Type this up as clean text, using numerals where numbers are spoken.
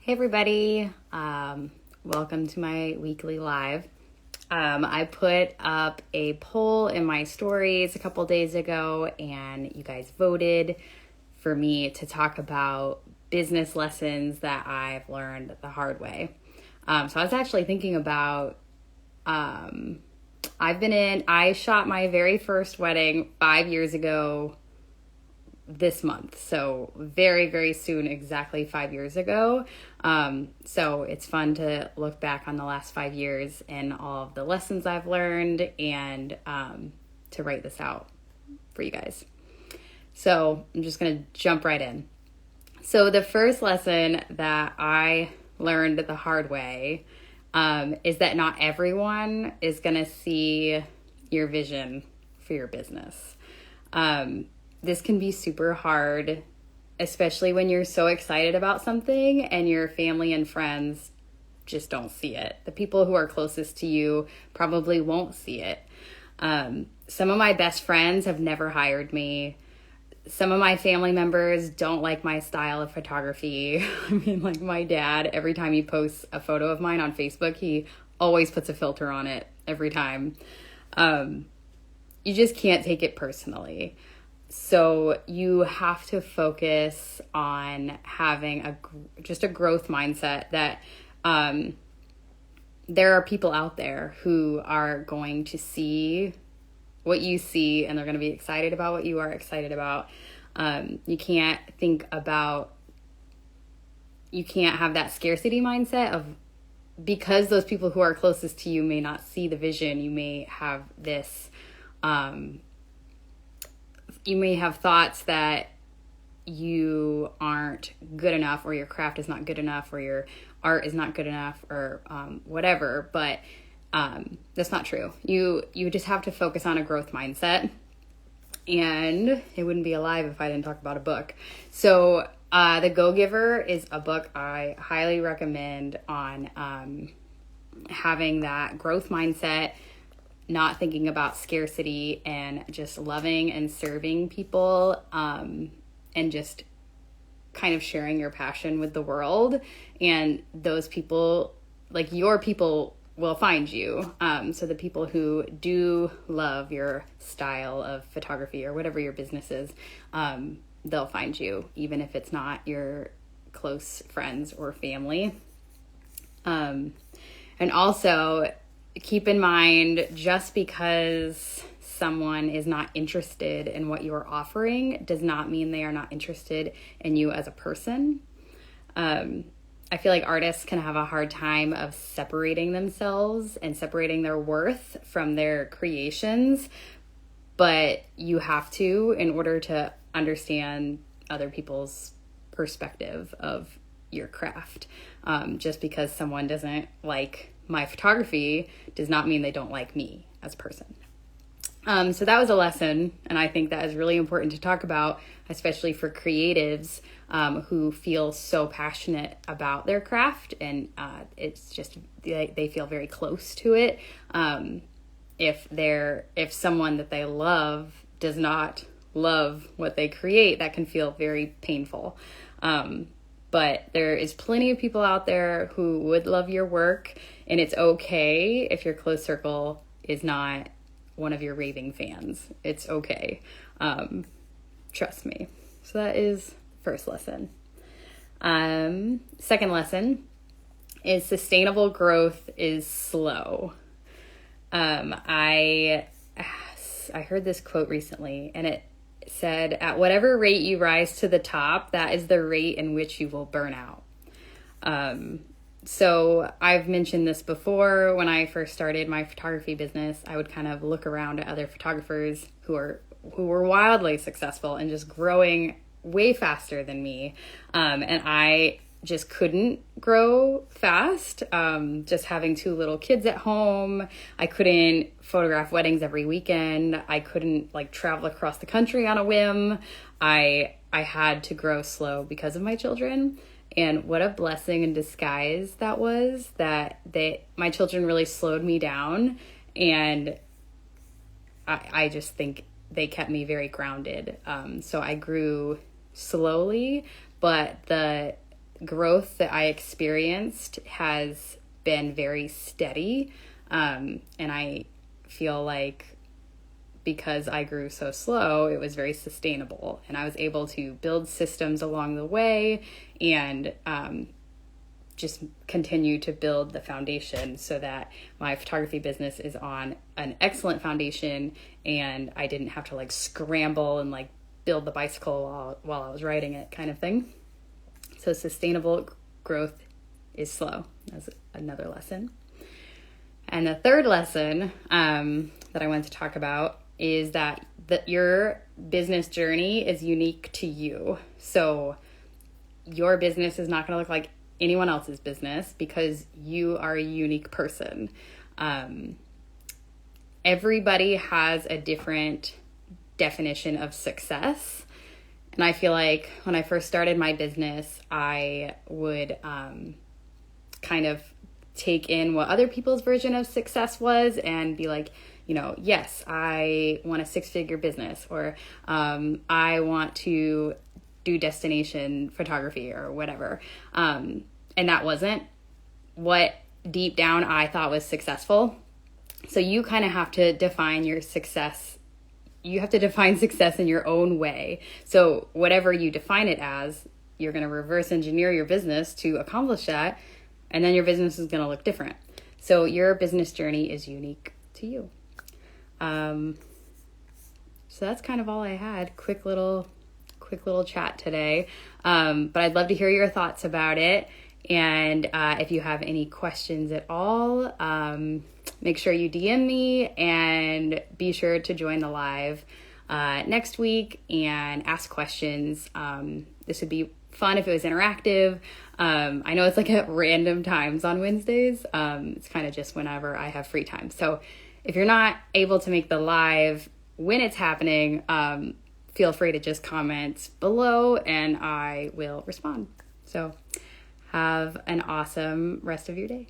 Hey everybody, welcome to my weekly live. I put up a poll in my stories a couple days ago and you guys voted for me to talk about business lessons that I've learned the hard way. So I was actually thinking about, I shot my very first wedding 5 years ago this month. So very, very soon, exactly 5 years ago. So it's fun to look back on the last 5 years and all of the lessons I've learned and to write this out for you guys. So I'm just going to jump right in. So the first lesson that I learned the hard way is that not everyone is going to see your vision for your business. This can be super hard, especially when you're so excited about something and your family and friends just don't see it. The people who are closest to you probably won't see it. Some of my best friends have never hired me. Some of my family members don't like my style of photography. I mean, like my dad, every time he posts a photo of mine on Facebook, he always puts a filter on it every time. You just can't take it personally. So you have to focus on having just a growth mindset that there are people out there who are going to see what you see and they're going to be excited about what you are excited about. You can't have that scarcity mindset of, because those people who are closest to you may not see the vision, you may have this you may have thoughts that you aren't good enough, or your craft is not good enough, or your art is not good enough, or whatever, but that's not true. You just have to focus on a growth mindset, and it wouldn't be alive if I didn't talk about a book. So The Go-Giver is a book I highly recommend on having that growth mindset, not thinking about scarcity, and just loving and serving people, and just kind of sharing your passion with the world. And those people, like your people, will find you. So the people who do love your style of photography or whatever your business is, they'll find you, even if it's not your close friends or family. And also, keep in mind, just because someone is not interested in what you're offering does not mean they are not interested in you as a person. I feel like artists can have a hard time of separating themselves and separating their worth from their creations, but you have to, in order to understand other people's perspective of your craft. Just because someone doesn't like my photography does not mean they don't like me as a person. So that was a lesson, and I think that is really important to talk about, especially for creatives who feel so passionate about their craft, and it's just they feel very close to it. If someone that they love does not love what they create, that can feel very painful. But there is plenty of people out there who would love your work, and it's okay if your close circle is not one of your raving fans. It's okay. Trust me. So that is first lesson. Second lesson is sustainable growth is slow. I heard this quote recently, and it said, "At whatever rate you rise to the top, that is the rate in which you will burn out." So I've mentioned this before. When I first started my photography business, I would kind of look around at other photographers who were wildly successful and just growing way faster than me. And I just couldn't grow fast. Just having 2 little kids at home. I couldn't photograph weddings every weekend. I couldn't travel across the country on a whim. I had to grow slow because of my children. And what a blessing in disguise that was, that my children really slowed me down. And I just think they kept me very grounded. So I grew slowly, but the growth that I experienced has been very steady. And I feel like because I grew so slow, it was very sustainable. And I was able to build systems along the way and just continue to build the foundation so that my photography business is on an excellent foundation, and I didn't have to like scramble and like build the bicycle while I was riding it, kind of thing. So sustainable growth is slow. That's another lesson. And the third lesson that I want to talk about is that your business journey is unique to you. So your business is not going to look like anyone else's business because you are a unique person. Everybody has a different definition of success. And I feel like when I first started my business, I would kind of take in what other people's version of success was and be like, you know, yes, I want a 6-figure business, or I want to do destination photography or whatever. And that wasn't what deep down I thought was successful. So you kind of have to define your success. You have to define success in your own way. So whatever you define it as, you're going to reverse engineer your business to accomplish that. And then your business is going to look different. So your business journey is unique to you. So that's kind of all I had. Quick little chat today. But I'd love to hear your thoughts about it. And if you have any questions at all, make sure you DM me, and be sure to join the live next week and ask questions. This would be fun if it was interactive. I know it's like at random times on Wednesdays. It's kind of just whenever I have free time. So if you're not able to make the live when it's happening, feel free to just comment below and I will respond. So have an awesome rest of your day.